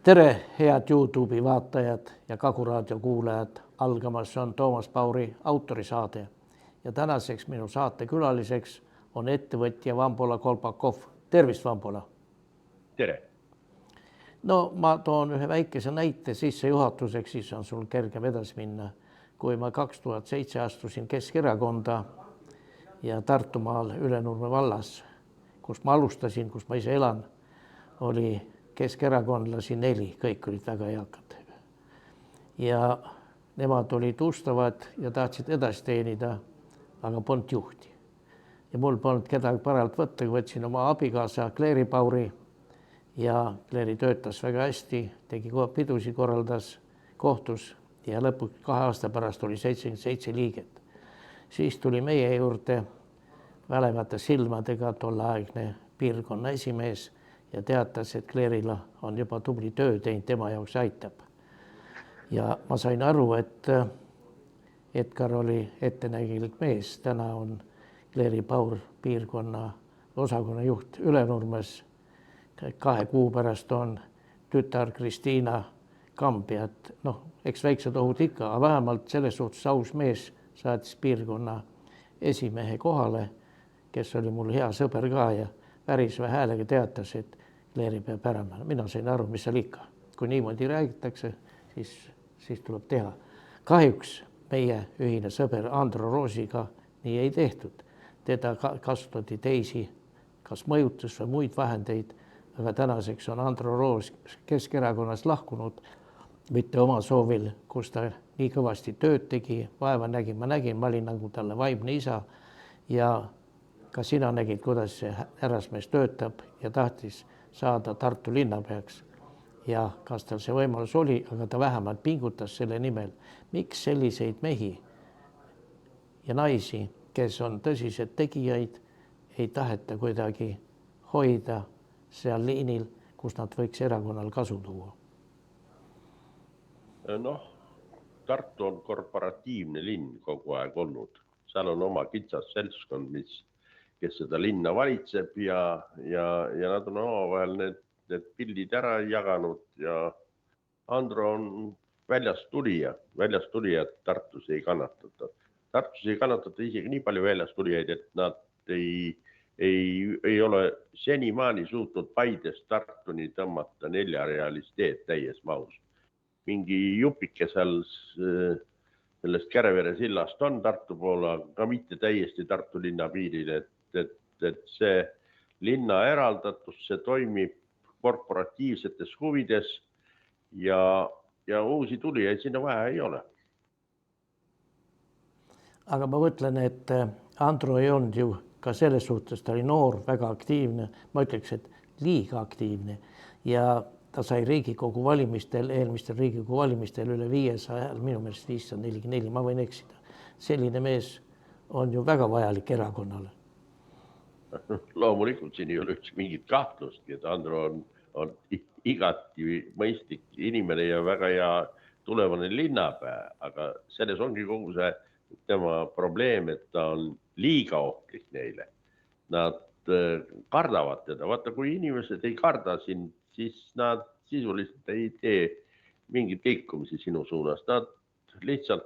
Tere, head YouTube'i vaatajad ja Kagu raadio kuulajad. Algamas on Toomas Pauri autorisaade ja tänaseks minu saate külaliseks on ettevõtja Vambola Kolpakov. Tervist, Vambola! Tere! No ma toon ühe väikese näite sissejuhatuseks, siis on sul kergem edasi minna. Kui ma 2007 astusin Keskerakonda ja Tartumaal Ülenurme vallas, kus ma alustasin, kus ma ise elan, oli keskerakondlasi 4, kõik olid väga eakad. Ja nemad olid ustavad ja tahtsid edasi teenida, aga polnud juhti. Ja mul polnud kedagi paralt võtta, kui võtsin oma abikaasa Kleeri Pauri ja Kleeri töötas väga hästi, tegi pidusid, korraldas, kohtus ja lõpuks 2 aasta pärast oli 77 liiget. Siis tuli meie juurde välevate silmadega tolleaegne piirkonna esimees ja teatas, et Kleerila on juba tubli töö teinud, tema jaoks aitab. Ja ma sain aru, et Edgar oli ettenägilik mees. Täna on Kleeri Paur piirkonna osakonna juht Ülenurmes. 2 kuu pärast on tütar Kristiina Kambjat. Eks väiksed ohud ikka, aga vähemalt selles suhtes aus mees saatis piirkonna esimehe kohale, kes oli mul hea sõber ka ja päris vähe häälega teatas, et Kleeri peab ära. Mina sain aru, mis seal ikka. Kui niimoodi räägitakse, siis tuleb teha. Kahjuks meie ühine sõber Andro Roosiga nii ei tehtud. Teda kasutati teisi, kas mõjutus või muid vahendeid, aga tänaseks on Andro Roos Keskerakonnast lahkunud, mitte oma soovil, kus ta nii kõvasti tööd tegi, vaeva nägi, ma olin nagu talle vaimne isa ja ka sina nägid, kuidas see härrasmees töötab ja tahtis saada Tartu linnapeaks. Ja kas tal see võimalus oli, aga ta vähemalt pingutas selle nimel. Miks selliseid mehi ja naisi, kes on tõsised tegijaid, ei taheta kuidagi hoida seal liinil, kus nad võiks erakonnal kasu tuua? Tartu on korporatiivne linn kogu aeg olnud. Seal on oma kitsas seltskond, kes seda linna valitseb ja nad on omavahel need pildid ära jaganud ja Andro on väljast tulija, et Tartus ei kannatata. Tartus ei kannatata isegi nii palju väljast tulijaid, et nad ei ole senimaani suutnud Paidest Tartuni tõmmata 4-realist teed täies mahus. Mingi jupike seal sellest Kärevere sillast on Tartu poole, aga mitte täiesti Tartu linna piiril, et see linna eraldatus, see toimib korporatiivsetes huvides ja uusi tulijaid sinna vaja ei ole. Aga ma mõtlen, et Andro ei olnud ju ka selles suhtes, ta oli noor, väga aktiivne, ma ütleks, et liiga aktiivne ja ta sai Riigikogu valimistel, eelmistel Riigikogu valimistel üle 500, minu meelest 544, ma võin eksida. Selline mees on ju väga vajalik erakonnale. Loomulikult siin ei ole üldse mingit kahtlustki, et Andro on igati mõistlik inimene ja väga hea tulevane linnapea, aga selles ongi kogu see tema probleem, et ta on liiga ohtlik neile. Nad kardavad teda. Vaata, kui inimesed ei karda sind, siis nad sisuliselt ei tee mingeid liikumisi sinu suunas. Nad lihtsalt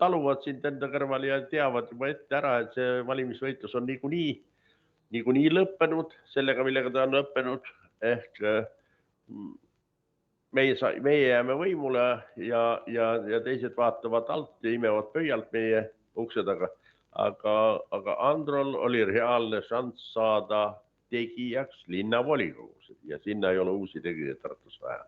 taluvad sind enda kõrval ja teavad juba ette ära, et see valimisvõitlus on niikuinii lõppenud, sellega, millega ta on lõppenud. Ehk meie jääme võimule ja teised vaatavad alt ja imevad pöialt meie ukse taga. Aga Androl oli reaalne šanss saada tegijaks linnavolikogus ja sinna ei ole uusi tegijaid Tartus vaja.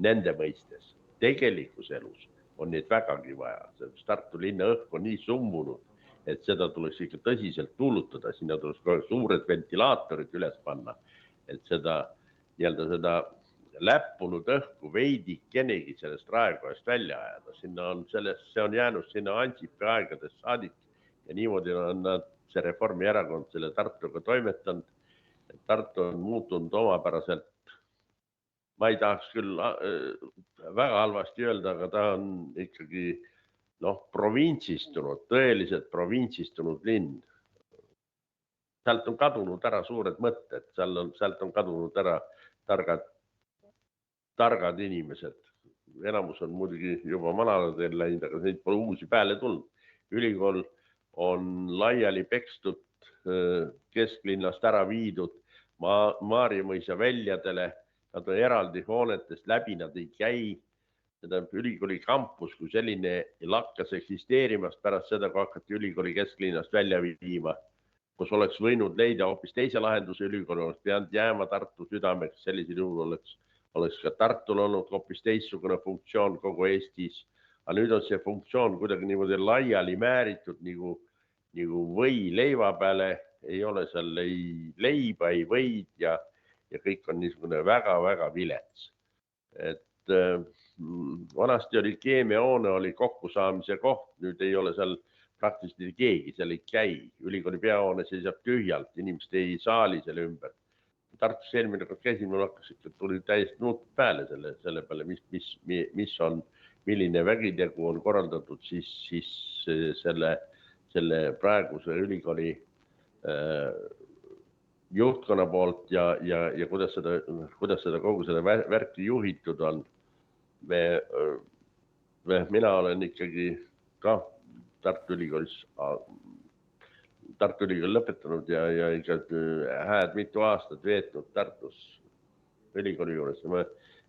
Nende mõistes, tegelikus elus on neid vägagi vaja. Tartu linna õhk on nii summunud, et seda tuleks ikka tõsiselt tuulutada. Sinna tuleks ka suured ventilaatorid üles panna, et seda läppunud õhku veidikenegi sellest raekoest välja ajada. See on jäänud sinna Ansipi aegades saadik ja niimoodi on see Reformierakond selle Tartuga toimetanud. Tartu on muutunud omapäraselt, ma ei tahaks küll väga halvasti öelda, aga ta on ikkagi provintsistunud, tõeliselt provintsistunud linn. Sealt on kadunud ära suured mõtted, sealt on kadunud ära targad targad inimesed. Enamus on muidugi juba manalatel läinud, aga neid pole uusi peale tulnud. Ülikool on laiali pekstud, kesklinnast ära viidud Maarjamõisa väljadele, nad on eraldi hoonetest läbi, nad ei käi. Ülikooli kampus kui selline lakkas eksisteerimast pärast seda, kui hakati ülikooli kesklinnast välja viima, kus oleks võinud leida hoopis teise lahenduse. Ülikool oleks pidanud jääma Tartu südameks, sellisel juhul oleks ka Tartul olnud hoopis teistsugune funktsioon kogu Eestis. Aga nüüd on see funktsioon kuidagi niimoodi laiali määritud nagu või leiva peale, ei ole seal ei leiba, ei võid ja kõik on niisugune väga-väga vilets. Et vanasti oli keemiahoone, oli kokkusaamise koht, nüüd ei ole seal praktiliselt keegi, seal ei käi. Ülikooli peahoone seisab tühjalt, inimesed ei saali selle ümber. Tartus eelmine kord käisin, mul hakkas ikka, tuli täiesti nuut peale selle peale, mis on, milline vägitegu on korraldatud siis selle praeguse ülikooli juhtkonna poolt ja kuidas seda kogu selle värki juhitud on. Mina olen ikkagi ka Tartu Ülikooli lõpetanud ja ikka hääd mitu aastat veetnud Tartus ülikooli juures. Ma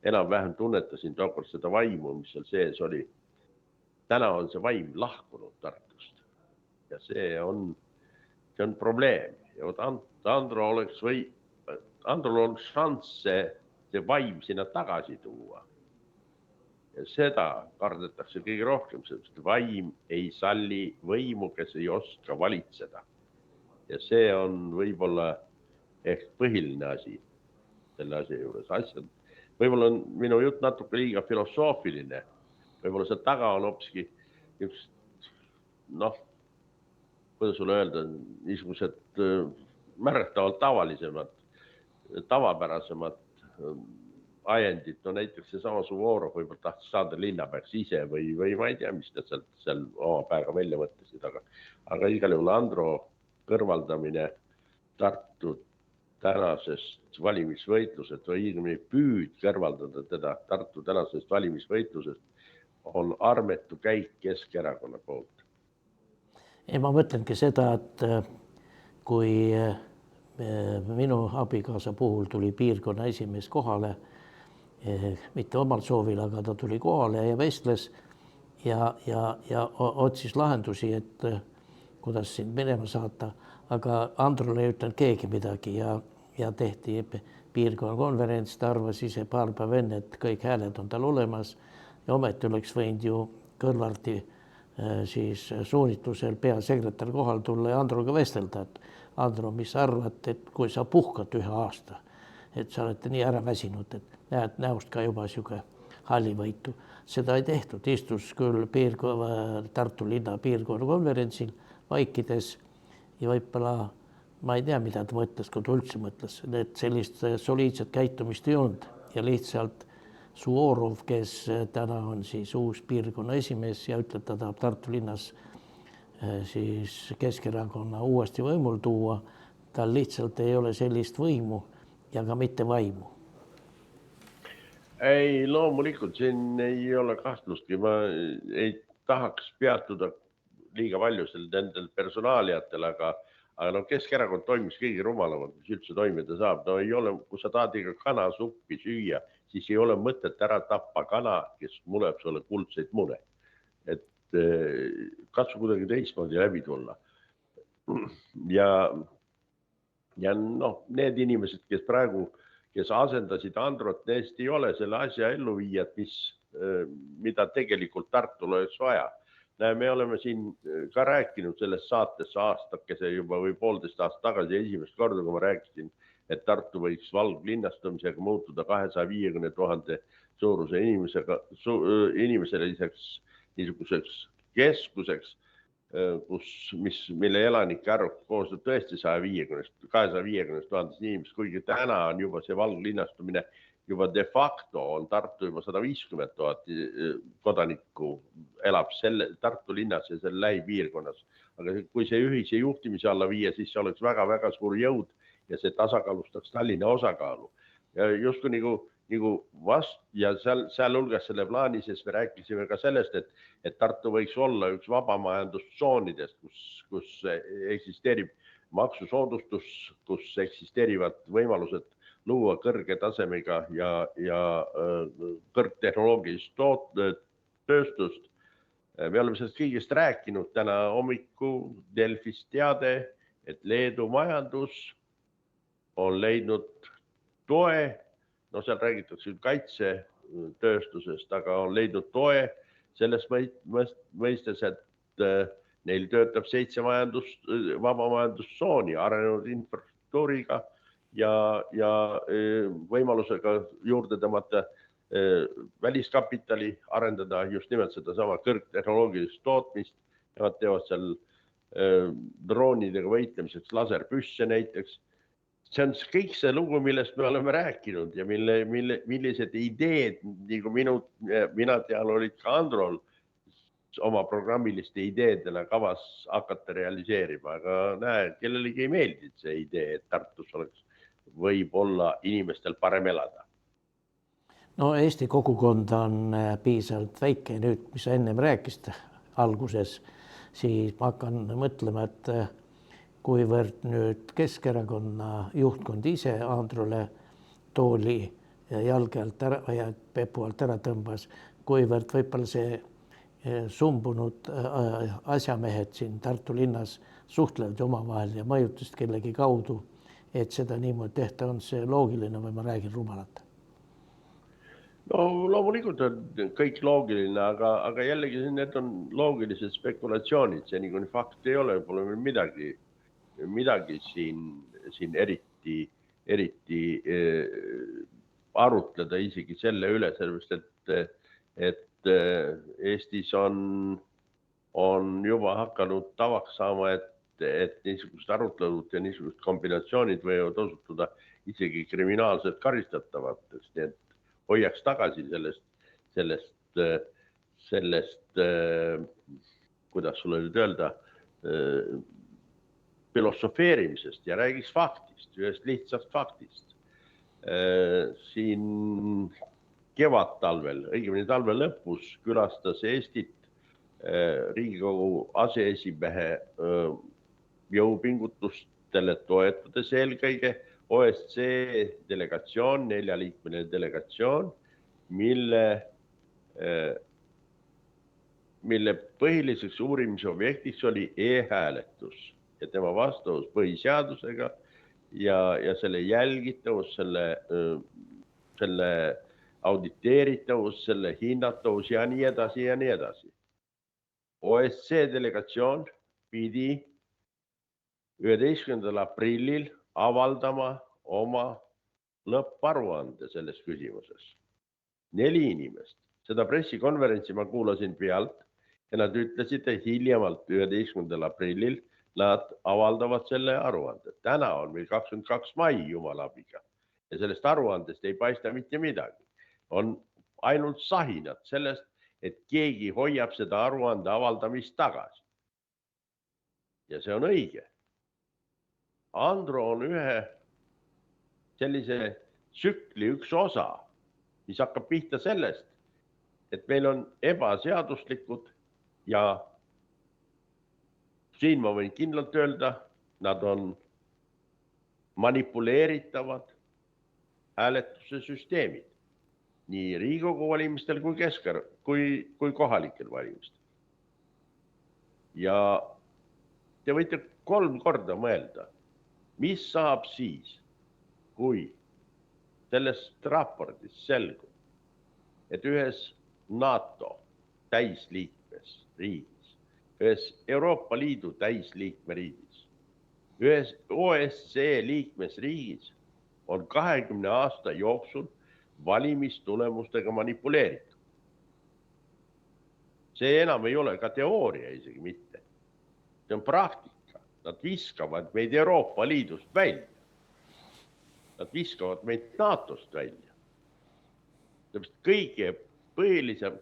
enam-vähem tunnetasin tookord seda vaimu, mis seal sees oli. Täna on see vaim lahkunud Tartust ja see on probleem. Ja Androl oleks šanss see vaim sinna tagasi tuua. Ja seda kardetakse kõige rohkem, sest vaim ei salli võimu, kes ei oska valitseda. Ja see on võib-olla ehk põhiline asi selle asja juures. Võib-olla on minu jutt natuke liiga filosoofiline. Võib-olla seal taga on hoopiski kuidas sulle öelda, niisugused märgatavalt tavapärasemad ajendid, näiteks see sama Suvorov võib-olla tahtis saada linnapäeks ise või ma ei tea, mis ta seal oma päega välja mõtlesid, aga igal juhul Andro kõrvaldamine Tartu tänasest valimisvõitlusest või õigemini püüd kõrvaldada teda Tartu tänasest valimisvõitlusest on armetu käik Keskerakonna poolt. Ma mõtlengi seda, et kui minu abikaasa puhul tuli piirkonna esimees kohale, mitte omal soovil, aga ta tuli kohale ja vestles ja otsis lahendusi, et kuidas sind minema saata, aga Androle ei ütelnud keegi midagi ja tehti piirkonna konverents, ta arvas ise paar päeva enne, et kõik hääled on tal olemas ja ometi oleks võinud ju Kõlvarti siis suunitlusel peasekretär kohal tulla ja Androga vestelda, et Andro, mis sa arvad, et kui sa puhkad ühe aasta, et sa oled nii ära väsinud, et näed näost ka juba siuke hallivõitu. Seda ei tehtud, istus küll Tartu linna piirkonna konverentsil vaikides ja võib-olla ma ei tea, mida ta mõtles, kui ta üldse mõtles, et sellist soliidset käitumist ei olnud ja lihtsalt Suvorov, kes täna on siis uus piirkonna esimees ja ütleb, ta tahab Tartu linnas siis Keskerakonna uuesti võimul tuua, tal lihtsalt ei ole sellist võimu ja ka mitte vaimu. Ei, loomulikult siin ei ole kahtlustki. Ma ei tahaks peatuda liiga palju nendel personaaliatel, aga Keskerakond toimis kõige rumalamalt, mis üldse toimida saab. No ei ole, kui sa tahad iga kanasuppi süüa, siis ei ole mõtet ära tappa kana, kes muleb sulle kuldseid mune. Et katsu kuidagi teistmoodi läbi tulla. Ja need inimesed, kes asendasid Androt, neist ei ole selle asja elluviijad, mida tegelikult Tartul oleks vaja. Me oleme siin ka rääkinud selles saates aastakese juba või 1,5 aastat tagasi esimest korda, kui ma rääkisin, et Tartu võiks valglinnastumisega muutuda 250 000 suuruse inimeseliseks niisuguseks keskuseks, mille elanike arv koosneb tõesti 250 000 inimest, kuigi täna on juba see valglinnastumine juba de facto on Tartu juba 150 000 kodanikku elab Tartu linnas ja selle lähipiirkonnas. Aga kui see ühise juhtimise alla viia, siis see oleks väga-väga suur jõud ja see tasakaalustaks Tallinna osakaalu. Ja justkui nagu ja seal hulgas selle plaani sees me rääkisime ka sellest, et Tartu võiks olla üks vabamajandustsoonidest, kus eksisteerib maksusoodustus, kus eksisteerivad võimalused luua kõrge tasemega ja kõrgtehnoloogilist tööstust. Me oleme sellest kõigest rääkinud täna hommiku Delfis teade, et Leedu majandus on leidnud toe, no seal räägitakse kaitsetööstusest, aga on leidnud toe selles mõistes, et neil töötab 7 vabamajandustsooni arenenud infrastruktuuriga ja võimalusega juurde tõmmata väliskapitali, arendada just nimelt seda sama kõrgtehnoloogilist tootmist. Nad teevad seal droonidega võitlemiseks laserpüsse näiteks. See on kõik see lugu, millest me oleme rääkinud ja millised ideed, nagu mina tean, olid ka Androl oma programmiliste ideedena kavas hakata realiseerima, aga näe, kellelegi ei meeldinud see idee, et Tartus oleks võib-olla inimestel parem elada. No Eesti kogukond on piisavalt väike nüüd, mis sa ennem rääkisid alguses, siis ma hakkan mõtlema, et kuivõrd nüüd Keskerakonna juhtkond ise Andrule tooli jalge alt ära ja pepu alt ära tõmbas, kuivõrd võib-olla see sumbunud asjamehed siin Tartu linnas suhtlevad omavahel ja mõjutasid kellegi kaudu, et seda niimoodi tehta, on see loogiline või ma räägin rumalat? No loomulikult on kõik loogiline, aga jällegi need on loogilised spekulatsioonid, see niikuinii fakt ei ole, pole midagi siin eriti arutleda isegi selle üle, sellepärast, et Eestis on juba hakanud tavaks saama, et niisugust arutelud ja niisugust kombinatsioonid võivad osutuda isegi kriminaalselt karistatavaks, nii et hoiaks tagasi sellest, kuidas sulle nüüd öelda, filosofeerimisest ja räägiks faktist, ühest lihtsast faktist. Siin kevadtalvel, õigemini talve lõpus külastas Eestit Riigikogu aseesimehe jõupingutustele toetudes eelkõige OSCE delegatsioon, 4-liikmeline delegatsioon, mille põhiliseks uurimise objektiks oli e-hääletus ja tema vastavus põhiseadusega ja selle jälgitavus, selle auditeeritavus, selle hinnatavus ja nii edasi ja nii edasi. OSCE delegatsioon pidi 11. aprillil avaldama oma lõpparuande selles küsimuses. 4 inimest. Seda pressikonverentsi ma kuulasin pealt ja nad ütlesid, et hiljemalt 11. aprillil nad avaldavad selle aruande. Täna on meil 22. mai jumalabiga ja sellest aruandest ei paista mitte midagi. On ainult sahinad sellest, et keegi hoiab seda aruande avaldamist tagasi. Ja see on õige. Andro on ühe sellise tsükli üks osa, mis hakkab pihta sellest, et meil on ebaseaduslikud ja siin ma võin kindlalt öelda, nad on manipuleeritavad hääletuse süsteemid nii Riigikogu valimistel kui kohalikel valimistel. Ja te võite 3 korda mõelda, mis saab siis, kui sellest raportist selgub, et ühes NATO täisliikmesriigis, ühes Euroopa Liidu täisliikmeriigis, ühes OSCE liikmesriigis on 20 aasta jooksul valimistulemustega manipuleeritud. See enam ei ole ka teooria isegi mitte. See on praktika. Nad viskavad meid Euroopa Liidust välja. Nad viskavad meid NATOst välja. Kõige põhilisem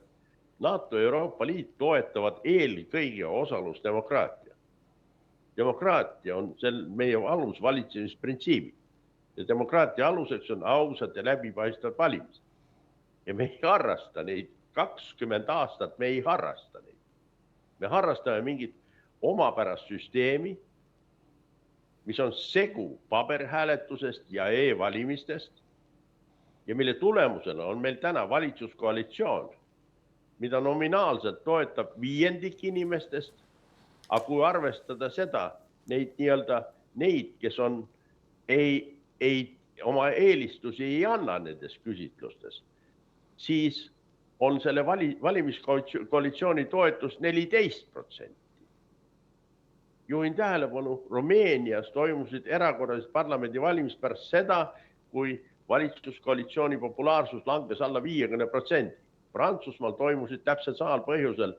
NATO ja Euroopa Liit toetavad eelkõige osalusdemokraatia. Demokraatia on meie alusvalitsemisprintsiibid. Ja demokraatia aluseks on ausad ja läbipaistvad valimised. Ja me ei harrasta neid, 20 aastat me ei harrasta neid. Me harrastame mingit omapärast süsteemi, mis on segu paberhääletusest ja e-valimistest ja mille tulemusena on meil täna valitsuskoalitsioon, mida nominaalselt toetab 5% inimestest, aga kui arvestada seda, neid, kes on, oma eelistusi ei anna nendes küsitlustes, siis on selle valimiskoalitsiooni toetus 14%. Juhin tähelepanu, Rumeenias toimusid erakorralised parlamendivalimised pärast seda, kui valitsuskoalitsiooni populaarsus langes alla 50%. Prantsusmaal toimusid täpselt samal põhjusel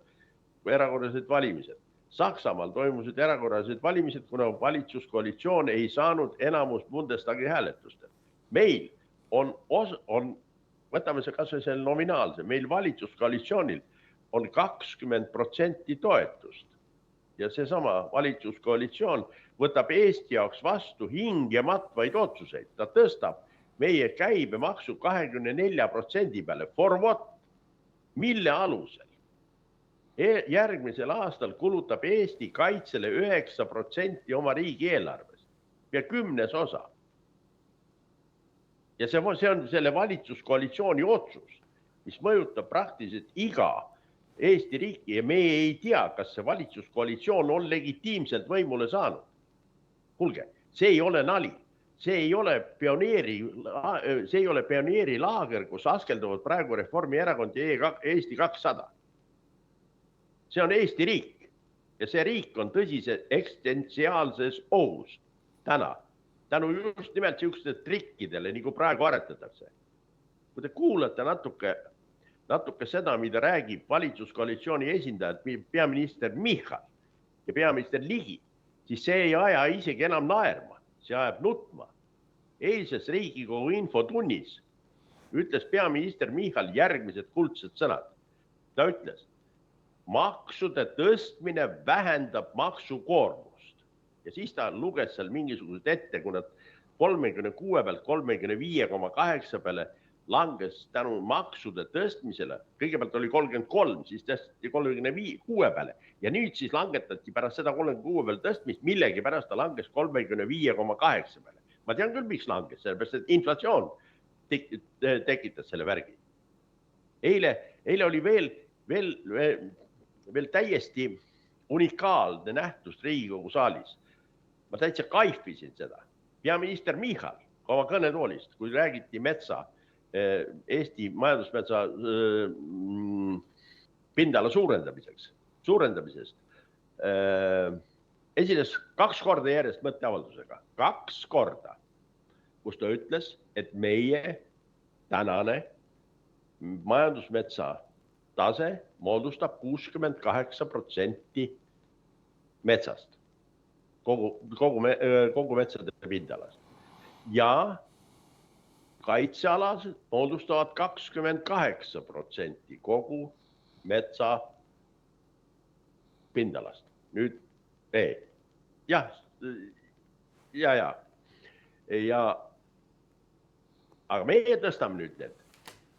erakorralised valimised. Saksamaal toimusid erakorralised valimised, kuna valitsuskoalitsioon ei saanud enamust Bundestagi hääletustel. Meil on võtame see kas või selle nominaalse, meil valitsuskoalitsioonil on 20% toetust. Ja seesama valitsuskoalitsioon võtab Eesti jaoks vastu hingematvaid otsuseid. Ta tõstab meie käibemaksu 24% peale. For what? Mille alusel? Järgmisel aastal kulutab Eesti kaitsele 9% oma riigieelarvest ja 10%. Ja see on selle valitsuskoalitsiooni otsus, mis mõjutab praktiliselt iga Eesti riiki ja me ei tea, kas see valitsuskoalitsioon on legitiimselt võimule saanud. Kuulge, see ei ole nali. See ei ole pioneerilaager, kus askelduvad praegu Reformierakond ja Eesti 200. See on Eesti riik ja see riik on tõsise eksistentsiaalses ohus täna. Tänu just nimelt siuksed trikkidele, nagu praegu aretatakse. Kui te kuulate natuke seda, mida räägib valitsuskoalitsiooni esindajad, peaminister Michal ja peaminister Ligi, siis see ei aja isegi enam naerma, see ajab nutma. Eilses Riigikogu infotunnis ütles peaminister Michal järgmised kuldsed sõnad. Ta ütles, maksude tõstmine vähendab maksukoormust. Ja siis ta luges seal mingisugused ette, kui nad 36 pealt 35,8 peale langes tänu maksude tõstmisele. Kõigepealt oli 33, siis tõsteti 36 peale. Ja nüüd siis langetati pärast seda 36 peale tõstmist, millegi pärast ta langes 35,8 peale. Ma tean küll, miks langes, sellepärast, et inflatsioon tekitas selle värgi. Eile oli veel täiesti unikaalne nähtus Riigikogu saalis. Ma täitsa kaifisin seda. Peaminister Michal oma kõnetoolist, kui räägiti Eesti majandusmetsa pindala suurendamisest, esines 2 korda järjest mõtteavaldusega. 2 korda, kus ta ütles, et meie tänane majandusmetsa tase moodustab 68% metsast, kogu metsade pindalast. Ja kaitsealas moodustavad 28% kogu metsa pindalast. Nüüd aga meie tõstame nüüd need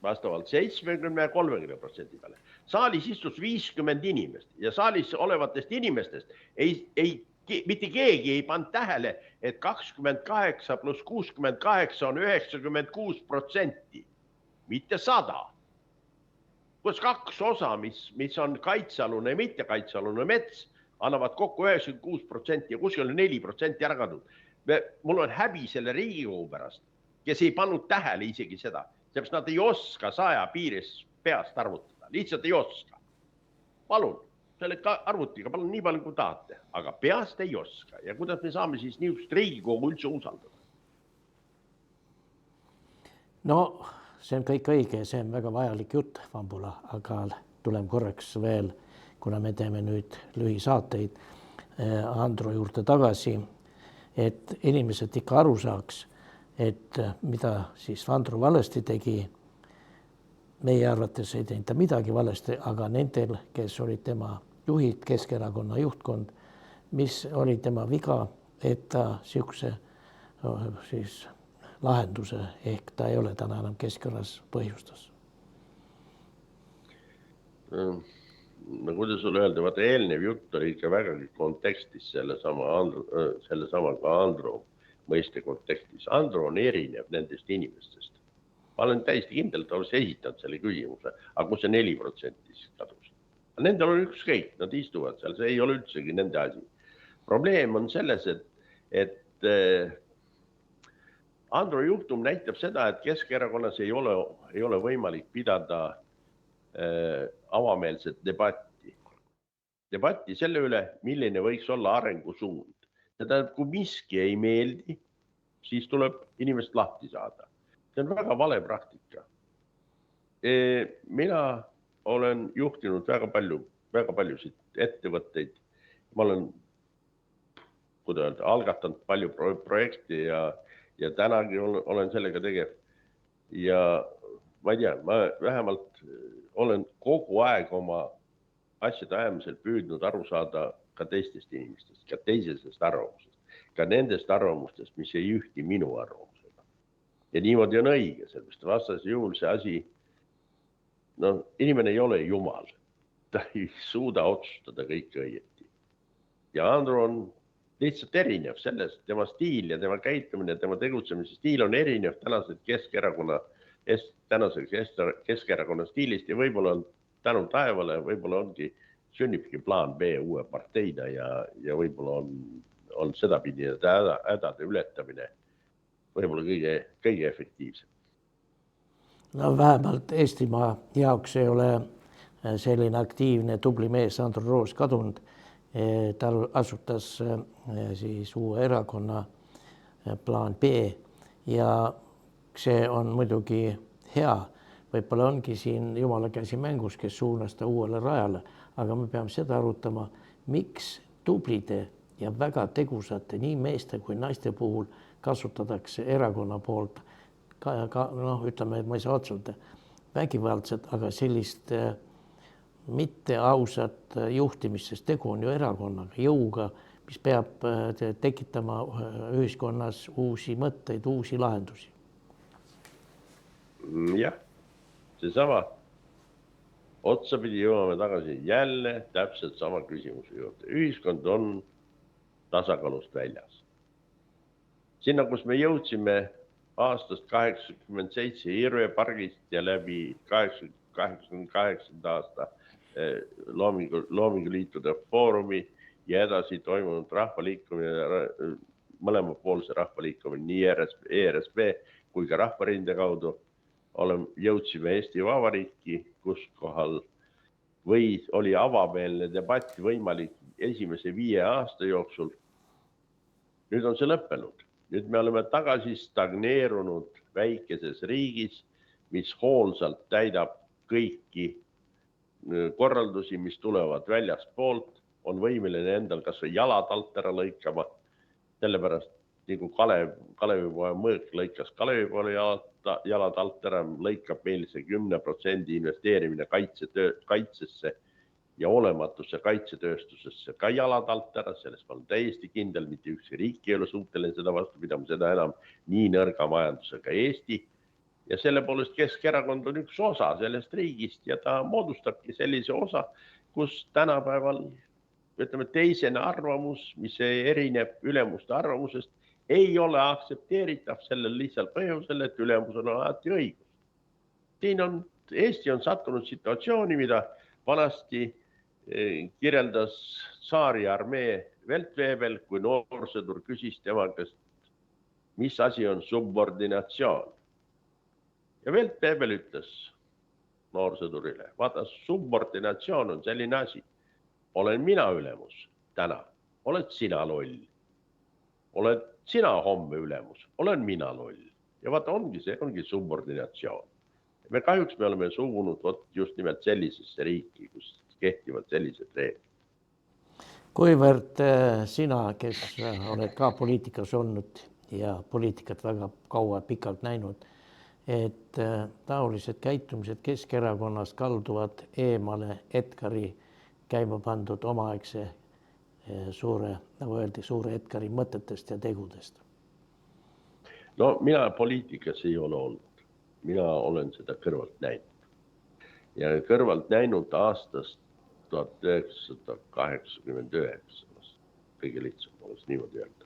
vastavalt 70% ja 30% peale. Saalis istus 50 inimest ja saalis olevatest inimestest mitte keegi ei pannud tähele, et 28 pluss 68 on 96%, mitte 100. Kus 2 osa, mis on kaitsealune ja mitte kaitsealune mets, annavad kokku 96% ja kuskil 4% ära kadunud. Mul on häbi selle Riigikogu pärast, kes ei pannud tähele isegi seda, sellepärast nad ei oska 100 piires peast arvutada, lihtsalt ei oska. Palun, selle arvutiga palun nii palju kui tahate, aga peast ei oska. Ja kuidas me saame siis niisugust Riigikogu üldse usaldada? No, see on kõik õige, see on väga vajalik jutt, Vambula, aga tuleme korraks veel, kuna me teeme nüüd lühisaateid Andro juurde tagasi, et inimesed ikka aru saaks, et mida siis Andro valesti tegi. Meie arvates ei teinud ta midagi valesti, aga nendel, kes olid tema juhid, Keskerakonna juhtkond, mis oli tema viga, et ta siukse siis lahenduse, ehk ta ei ole täna enam Keskerakonnas põhjustas. No kuidas sulle öelda, vaata eelnev jutt oli ikka vägagi kontekstis sellesama ka Andro mõiste kontekstis. Andro on erinev nendest inimestest. Ma olen täiesti kindel, et oleks esitanud selle küsimuse, aga kus see 4% siis kadus? Nendel on ükskõik, nad istuvad seal, see ei ole üldsegi nende asi. Probleem on selles, et Andro juhtum näitab seda, et Keskerakonnas ei ole võimalik pidada avameelset debatti. Debatti selle üle, milline võiks olla arengusuund. Seda, kui miski ei meeldi, siis tuleb inimest lahti saada. See on väga vale praktika. Mina olen juhtinud väga paljusid ettevõtteid. Ma olen algatanud palju projekte ja tänagi olen sellega tegev. Ja ma ei tea, ma vähemalt olen kogu aeg oma asjade ajamisel püüdnud aru saada ka teistest inimestest, ka teisest arvamusest, ka nendest arvamustest, mis ei ühti minu arvamusega. Ja niimoodi on õige, sellepärast vastasel juhul see asi, inimene ei ole jumal, ta ei suuda otsustada kõike õieti. Ja Andro on lihtsalt erinev sellest, tema stiil ja tema käitumine, tema tegutsemise stiil on erinev tänaseks Keskerakonna stiilist ja võib-olla on tänu taevale, võib-olla sünnibki plaan B uue parteina ja võib-olla on sedapidi hädade ületamine võib-olla kõige efektiivsem. No vähemalt Eestimaa jaoks ei ole selline aktiivne tubli mees Andro Roos kadunud. Tal asutas siis uue erakonna plaan B ja see on muidugi hea. Võib-olla ongi siin jumala käsi mängus, kes suunas ta uuele rajale, aga me peame seda arutama, miks tublide ja väga tegusate nii meeste kui naiste puhul kasutatakse erakonna poolt ütleme, et ma ei saa otsustada vägivaldset, aga sellist mitte ausat juhtimist, sest tegu on ju erakonnaga, jõuga, mis peab tekitama ühiskonnas uusi mõtteid, uusi lahendusi. Jah, seesama otsapidi jõuame tagasi jälle täpselt sama küsimuse juurde. Ühiskond on tasakaalust väljas. Sinna, kus me jõudsime aastast 87 Irve pargist ja läbi 88. aasta Loominguliitude foorumi ja edasi toimunud rahvaliikumine, mõlemapoolse rahvaliikumine nii ERSB kui ka Rahvarinde kaudu jõudsime Eesti Vabariiki, kus kohal oli avameelne debatt võimalik esimese 5 aasta jooksul. Nüüd on see lõppenud. Nüüd me oleme tagasi stagneerunud väikeses riigis, mis hoolsalt täidab kõiki korraldusi, mis tulevad väljaspoolt, on võimeline endal kas või jalad alt ära lõikama, sellepärast nagu Kalevipoja mõõk lõikas Kalevipoja jalad alt ära, lõikab meil see 10% investeerimine kaitsesse ja olematusse kaitsetööstusesse ka jalad alt ära, sellest ma olen täiesti kindel, mitte ükski riik ei ole suuteline seda vastu pidama, seda enam nii nõrga majandusega Eesti. Ja selle poolest Keskerakond on üks osa sellest riigist ja ta moodustabki sellise osa, kus tänapäeval teisene arvamus, mis erineb ülemuste arvamusest, ei ole aktsepteeritav sellel lihtsalt põhjusel, et ülemusel on alati õigus. Eesti on sattunud situatsiooni, mida vanasti kirjeldas Tsaari armee Veltveebel, kui noorsõdur küsis tema käest, mis asi on subordinatsioon. Ja Veltveebel ütles noorsõdurile, vaata, subordinatsioon on selline asi. Olen mina ülemus täna, oled sina loll. Oled sina homme ülemus, olen mina loll. Ja vaata, see ongi subordinatsioon. Me kahjuks me oleme suunud just nimelt sellisesse riiki, kus kehtivad sellised reeglid. Kuivõrd sina, kes oled ka poliitikas olnud ja poliitikat väga kaua pikalt näinud, et taolised käitumised Keskerakonnast kalduvad eemale Edgari käima pandud omaaegse suure Edgari mõtetest ja tegudest? No mina poliitikas ei ole olnud. Mina olen seda kõrvalt näinud. Ja kõrvalt näinud aastast 1989. Kõige lihtsam oleks niimoodi öelda.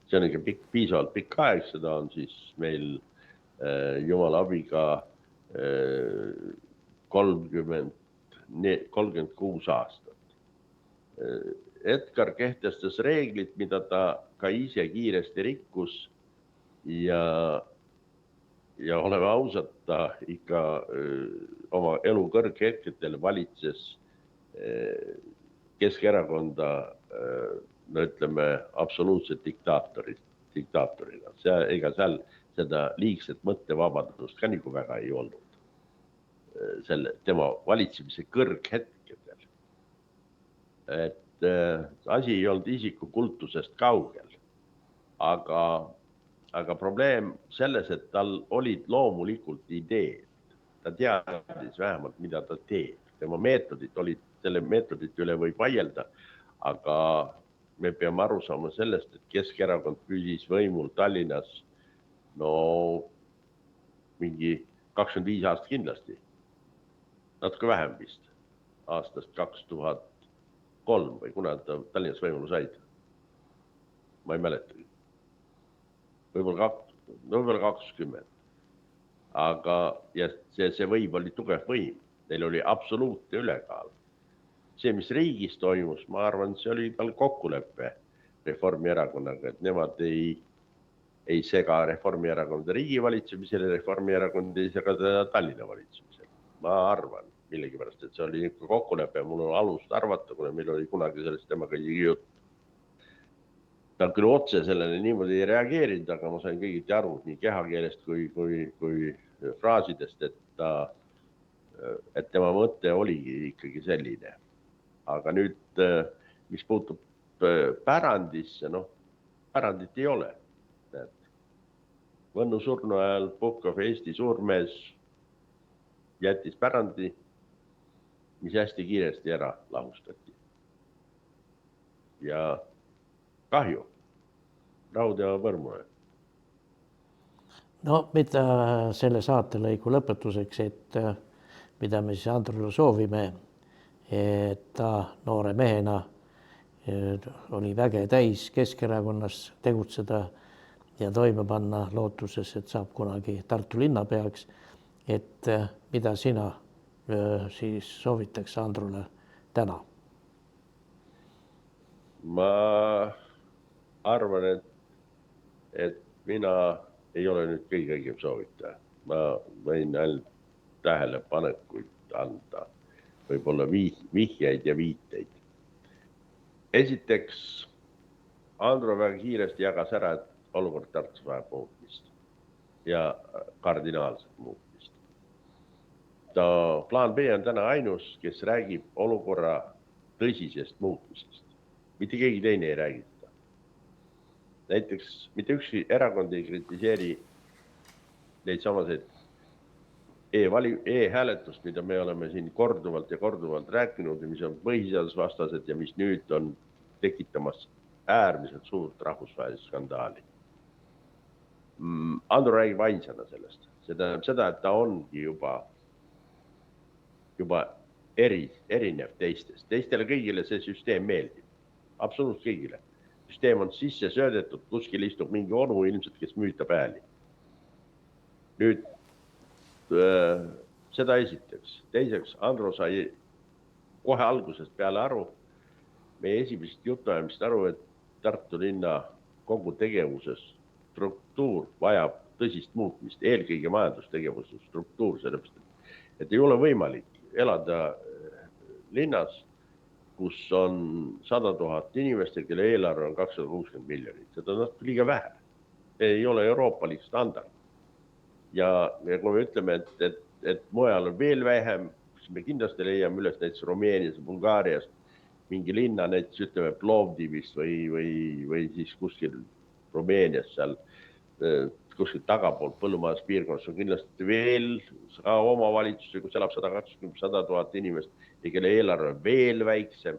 See on ikka piisavalt pikk aeg, seda on siis meil jumala abiga 36 aastat. Edgar kehtestas reeglid, mida ta ka ise kiiresti rikkus ja oleme ausad, ta ikka oma elu kõrghetkedel valitses Keskerakonda, no ütleme, absoluutselt diktaatorina. Ega seal seda liigset mõttevabadust ka nagu väga ei olnud tema valitsemise kõrghetkedel. Et asi ei olnud isikukultusest kaugel, aga probleem selles, et tal olid loomulikult ideed. Ta teadis vähemalt, mida ta teeb. Tema meetodid olid, selle meetodite üle võib vaielda, aga me peame aru saama sellest, et Keskerakond püsis võimul Tallinnas mingi 25 aastat kindlasti. Natuke vähem vist. Aastast 2003 või kuna ta Tallinnas võimulu said. Ma ei mäletagi. Võib-olla 20. Aga see võim oli tugev võim. Neil oli absoluutne ülekaal. See, mis riigis toimus, ma arvan, see oli tal kokkuleppe Reformierakonnaga, et nemad ei sega Reformierakonda riigi valitsemisele, Reformierakond ei sega Tallinna valitsemisele. Ma arvan millegipärast, et see oli kokkulepe, mul on alust arvata, kuna meil oli kunagi sellest temaga jutt. Ta küll otse sellele niimoodi ei reageerinud, aga ma sain kõigiti aru nii kehakeelest kui fraasidest, et tema mõte oligi ikkagi selline. Aga nüüd, mis puutub pärandisse, pärandit ei ole. Võnnu surnu ajal puhkav Eesti suurmees jättis pärandi, mis hästi kiiresti ära lahustati. Ja kahju, raud ja põrmune. No mida selle saatelõigu lõpetuseks, et mida me siis Andrule soovime, et ta noore mehena oli väge täis Keskerakonnas tegutseda ja toime panna lootuses, et saab kunagi Tartu linnapeaks, et mida sina siis soovitaks Andrule täna? Ma arvan, et mina ei ole nüüd kõige õigem soovitaja. Ma võin ainult tähelepanekuid anda, võib-olla vihjeid ja viiteid. Esiteks, Andro väga kiiresti jagas ära, et olukord Tartus vajab muutmist ja kardinaalset muutmist. Plaan B on täna ainus, kes räägib olukorra tõsisest muutmisest. Mitte keegi teine ei räägi seda. Näiteks mitte ükski erakond ei kritiseeri neid samaseid e-hääletust, mida me oleme siin korduvalt ja korduvalt rääkinud ja mis on põhiseadusvastased ja mis nüüd on tekitamas äärmiselt suurt rahvusvahelist skandaali. Andro räägib ainsana sellest. See tähendab seda, et ta ongi juba erinev teistest. Teistele kõigile see süsteem meeldib. Absoluutselt kõigile. Süsteem on sisse söödetud, kuskil istub mingi onu ilmselt, kes müütab hääli. Nüüd seda esiteks. Teiseks, Andro sai kohe algusest peale aru, meie esimesest jutuajamist aru, et Tartu linna kogu tegevuses struktuur vajab tõsist muutmist, eelkõige majandustegevuse struktuur, sellepärast, et ei ole võimalik elada linnas, kus on 100 000 inimest, kelle eelarve on 260 miljonit. Seda on liiga vähe. Ei ole euroopalik standard. Ja kui me ütleme, et mujal on veel vähem, siis me kindlasti leiame üles näiteks Rumeenias ja Bulgaarias mingi linna, näiteks ütleme Plovdivist või siis kuskil Rumeenias seal, kuskil tagapool põllumajanduspiirkonnas on kindlasti veel omavalitsusi, kus elab 120 000 inimest ja kelle eelarve veel väiksem.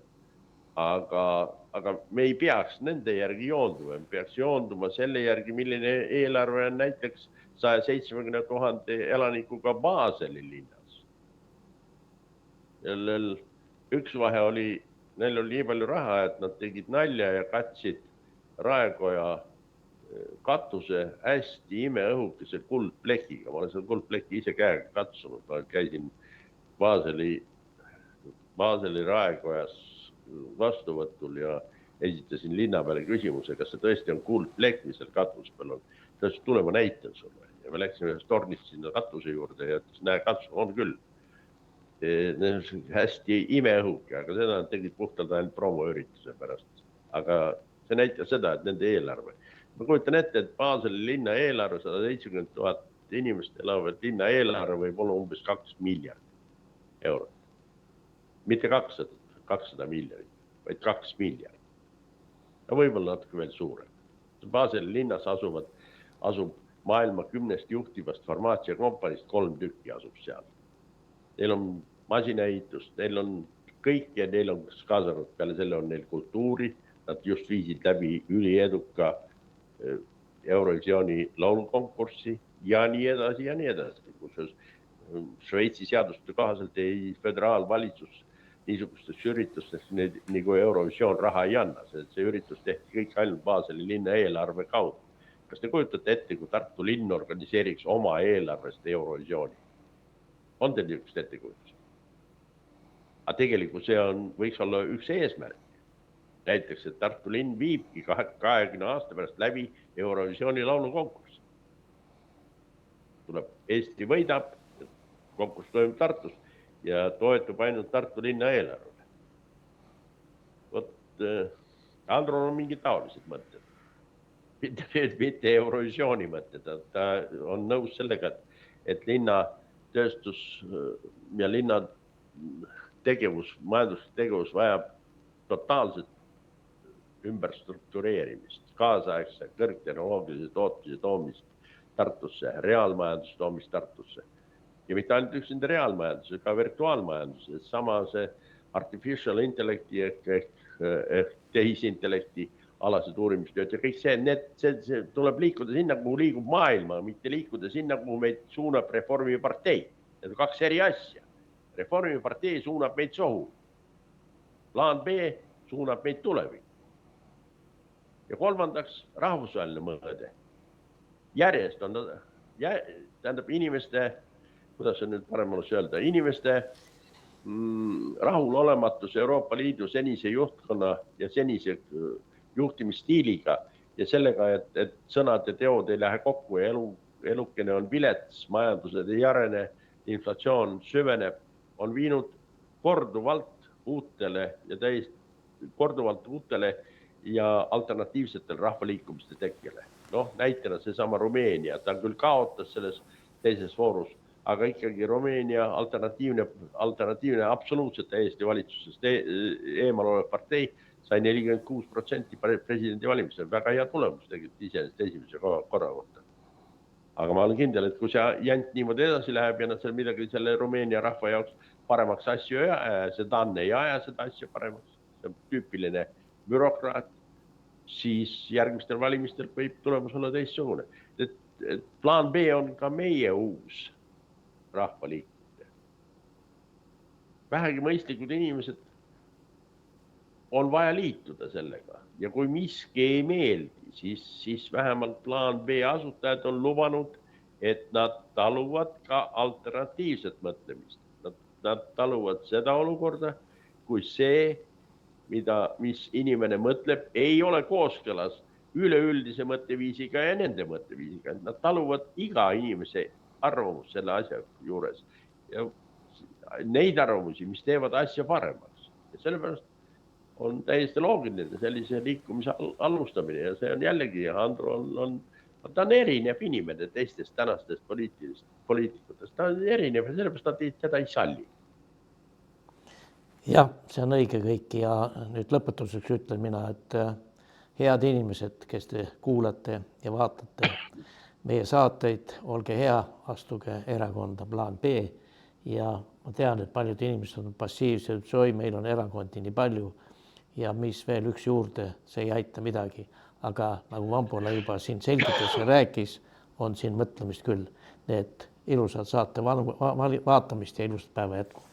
aga me ei peaks nende järgi joonduma, me peaks joonduma selle järgi, milline eelarve on näiteks 170 000 elanikuga Baseli linnas. Jällel üks vahe oli, neil oli nii palju raha, et nad tegid nalja ja katsid Raekoja katuse hästi imeõhukese kuldplekiga. Ma olen seda kuldpleki ise käega katsunud, ma käisin Baseli Raekojas vastuvõtul ja esitasin linna peale küsimuse, kas see tõesti on kuldplekk, mis seal katus peal on. Ta ütles, tule ma näitan sulle. Ja me läksime ühest tornist sinna katuse juurde ja ütles, näe, katsu, on küll. Hästi imeõhuke, aga seda nad tegid puhtalt ainult promoürituse pärast. Aga see näitab seda, et nende eelarve. Ma kujutan ette, et Baseli linna eelarve 170 000 inimest elavat linna eelarve võib olla umbes 2 miljardit eurot. Mitte 200 miljonit, vaid 2 miljardit. Ja võib-olla natuke veel suurem. Baseli linnas asub maailma 10 juhtivast farmaatsiakompanist 3 tükki asub seal. Neil on masinaehitust, neil on kõik ja neil on kaasanud peale selle on neil kultuuri. Nad just viisid läbi ülieduka Eurovisiooni laulukonkurssi ja nii edasi ja nii edasi. Kus Šveitsi seaduste kohaselt ei föderaalvalitsus niisugustest üritustest nagu Eurovisioon raha ei anna. See üritus tehti kõik ainult Baseli linna eelarve kaudu. Kas te kujutate ette, kui Tartu linn organiseeriks oma eelarvest Eurovisiooni? On teil niisugust ettekujutus? Aga tegelikult see võiks olla üks eesmärk. Näiteks, et Tartu linn viibki 20 aasta pärast läbi Eurovisiooni laulukonkursi. Tuleb Eesti võidab, konkurss toimub Tartus ja toetub ainult Tartu linna eelarvele. Vot Androl on mingid taolised mõtted. Mitte Eurovisiooni mõtted. Ta on nõus sellega, et linna tööstus ja linna tegevus, majanduslik tegevus vajab totaalset ümberstruktureerimist, kaasaegse kõrgtehnoloogilise tootmise toomist Tartusse, reaalmajanduse toomist Tartusse. Ja mitte ainult üksinda reaalmajanduse, ka virtuaalmajanduse. Sama see artificial intellecti ehk tehisintellekti alased uurimistööd ja kõik see tuleb liikuda sinna, kuhu liigub maailma, mitte liikuda sinna, kuhu meid suunab Reformipartei. Need on 2 eri asja. Reformipartei suunab meid sohu. Plaan B suunab meid tulevikku. Ja kolmandaks, rahvusvaheline mõõde. Järjest on tähendab inimeste, kuidas on nüüd parem oleks öelda, inimeste rahulolematus Euroopa Liidu senise juhtkonna ja senise juhtimisstiiliga ja sellega, et sõnad ja teod ei lähe kokku ja elukene on vilets, majandused ei arene, inflatsioon süveneb, on viinud korduvalt uutele ja alternatiivsetel rahvaliikumiste tekkele. Näitena seesama Rumeenia, ta küll kaotas selles teises voorus, aga ikkagi Rumeenia alternatiivne absoluutselt täiesti valitsusest eemal olev partei sai 46% presidendi valimisel. Väga hea tulemus tegelikult iseenesest esimese korra kohta. Aga ma olen kindel, et kui see jant niimoodi edasi läheb ja nad seal midagi selle Rumeenia rahva jaoks paremaks asju ei aja, seda ei aja seda asja paremaks, see on tüüpiline bürokraat, siis järgmistel valimistel võib tulemus olla teistsugune. Plaan B on ka meie uus rahvaliikumine. Vähegi mõistlikud inimesed on vaja liituda sellega ja kui miski ei meeldi, siis vähemalt plaan B asutajad on lubanud, et nad taluvad ka alternatiivset mõtlemist. Nad taluvad seda olukorda, kui see, mis inimene mõtleb, ei ole kooskõlas üleüldise mõtteviisiga ja nende mõtteviisiga. Nad taluvad iga inimese arvamus selle asja juures ja neid arvamusi, mis teevad asja paremaks. Ja sellepärast on täiesti loogiline sellise liikumise alustamine ja see on jällegi, Andro ta on erinev inimene teistest tänastest poliitikutest. Ta on erinev ja sellepärast nad seda ei salli. Jah, see on õige kõik ja nüüd lõpetuseks ütlen mina, et head inimesed, kes te kuulate ja vaatate meie saateid, olge hea, astuge erakonda plaan B ja ma tean, et paljud inimesed on passiivsed, meil on erakondi nii palju ja mis veel üks juurde, see ei aita midagi. Aga nagu Vambola juba siin selgitas ja rääkis, on siin mõtlemist küll. Need ilusad saate vaatamist ja ilusat päeva jätku.